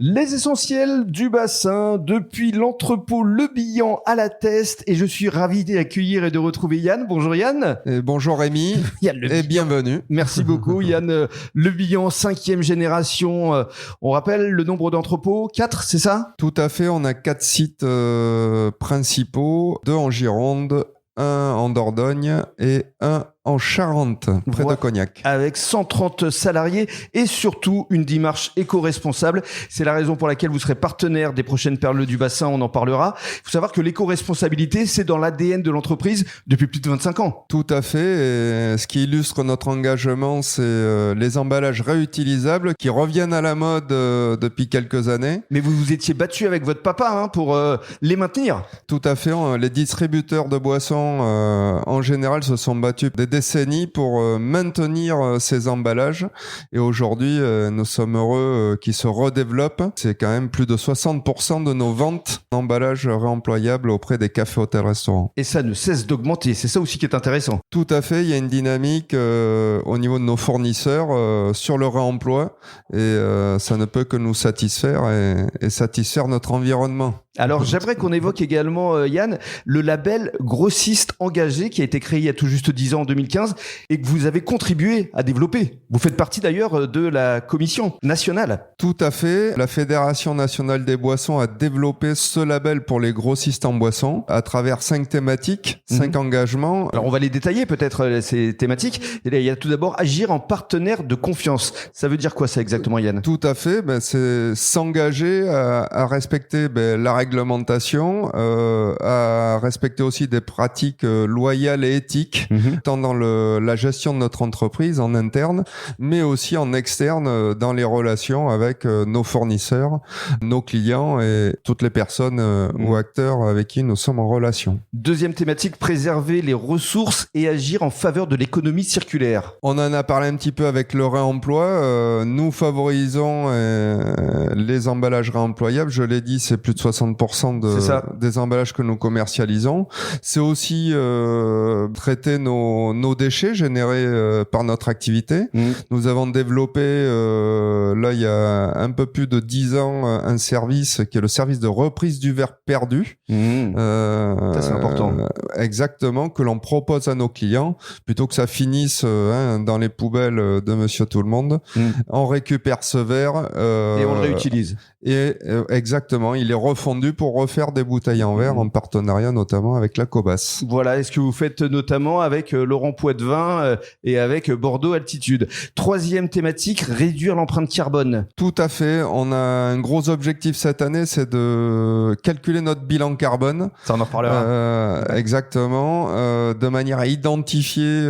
Les essentiels du bassin, depuis l'entrepôt Le Bihan à la Teste, et je suis ravi d'accueillir et de retrouver Yann. Bonjour Yann. Et bonjour Rémi, Yann et bienvenue. Merci beaucoup Yann. Le Bihan, 5e génération. On rappelle le nombre d'entrepôts, 4, c'est ça ? Tout à fait, on a 4 sites principaux, 2 en Gironde, 1 en Dordogne et 1 en Charente, près de Cognac. Avec 130 salariés et surtout une démarche éco-responsable. C'est la raison pour laquelle vous serez partenaire des prochaines Perles du Bassin, on en parlera. Il faut savoir que l'éco-responsabilité, c'est dans l'ADN de l'entreprise depuis plus de 25 ans. Tout à fait. Et ce qui illustre notre engagement, c'est les emballages réutilisables qui reviennent à la mode depuis quelques années. Mais vous vous étiez battu avec votre papa pour les maintenir. Tout à fait. Les distributeurs de boissons, en général, se sont battus des décennies pour maintenir ces emballages. Et aujourd'hui, nous sommes heureux qu'ils se redéveloppent. C'est quand même plus de 60% de nos ventes d'emballages réemployables auprès des cafés, hôtels, restaurants. Et ça ne cesse d'augmenter. C'est ça aussi qui est intéressant. Tout à fait. Il y a une dynamique au niveau de nos fournisseurs sur le réemploi. Et ça ne peut que nous satisfaire et satisfaire notre environnement. Alors, j'aimerais qu'on évoque également, Yann, le label grossiste engagé qui a été créé il y a tout juste 10 ans en 2015 et que vous avez contribué à développer. Vous faites partie d'ailleurs de la commission nationale. Tout à fait. La Fédération nationale des boissons a développé ce label pour les grossistes en boissons à travers 5 thématiques, 5 engagements. Alors, on va les détailler peut-être, ces thématiques. Il y a tout d'abord agir en partenaire de confiance. Ça veut dire quoi ça exactement, Yann ? Tout à fait. C'est s'engager à respecter la réglementation, à respecter aussi des pratiques loyales et éthiques, tant dans la gestion de notre entreprise en interne, mais aussi en externe dans les relations avec nos fournisseurs, nos clients et toutes les personnes ou acteurs avec qui nous sommes en relation. Deuxième thématique, préserver les ressources et agir en faveur de l'économie circulaire. On en a parlé un petit peu avec le réemploi. Nous favorisons les emballages réemployables. Je l'ai dit, c'est plus de 60% des emballages que nous commercialisons. C'est aussi traiter nos déchets générés par notre activité. Nous avons développé, là il y a un peu plus de 10 ans, un service qui est le service de reprise du verre perdu. Ça, c'est important. Exactement, que l'on propose à nos clients, plutôt que ça finisse dans les poubelles de Monsieur Tout-le-Monde. On récupère ce verre. Et on le réutilise. Et exactement, il est refondu pour refaire des bouteilles en verre en partenariat notamment avec la Cobas. Voilà, est-ce que vous faites notamment avec Laurent Poitevin et avec Bordeaux Altitude. Troisième thématique, réduire l'empreinte carbone. Tout à fait, on a un gros objectif cette année, c'est de calculer notre bilan carbone. Ça, on en reparlera. Exactement, de manière à identifier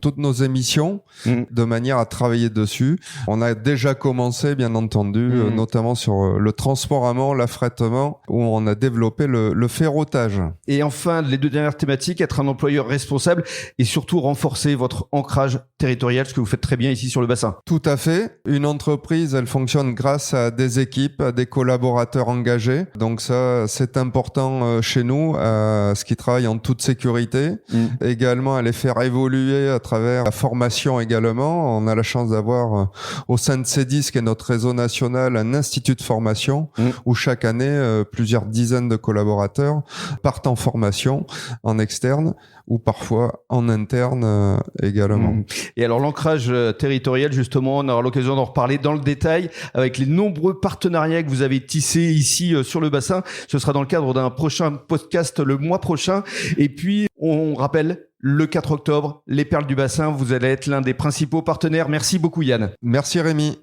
toutes nos émissions, de manière à travailler dessus. On a déjà commencé, bien entendu, notamment sur le transport amont, l'affrètement, où on a développé le ferroutage. Et enfin, les 2 dernières thématiques, être un employeur responsable et surtout renforcer votre ancrage territorial, ce que vous faites très bien ici sur le bassin. Tout à fait. Une entreprise, elle fonctionne grâce à des équipes, à des collaborateurs engagés. Donc ça, c'est important chez nous, à ce qui travaillent en toute sécurité. Également, à les faire évoluer à travers la formation également. On a la chance d'avoir au sein de CEDIS, qui est notre réseau national, un institut de formation où chaque année, plusieurs dizaines de collaborateurs partent en formation en externe ou parfois en interne également. Et alors l'ancrage territorial, justement, on aura l'occasion d'en reparler dans le détail avec les nombreux partenariats que vous avez tissés ici sur le bassin. Ce sera dans le cadre d'un prochain podcast le mois prochain. Et puis, on rappelle, le 4 octobre, les Perles du Bassin, vous allez être l'un des principaux partenaires. Merci beaucoup Yann. Merci Rémi.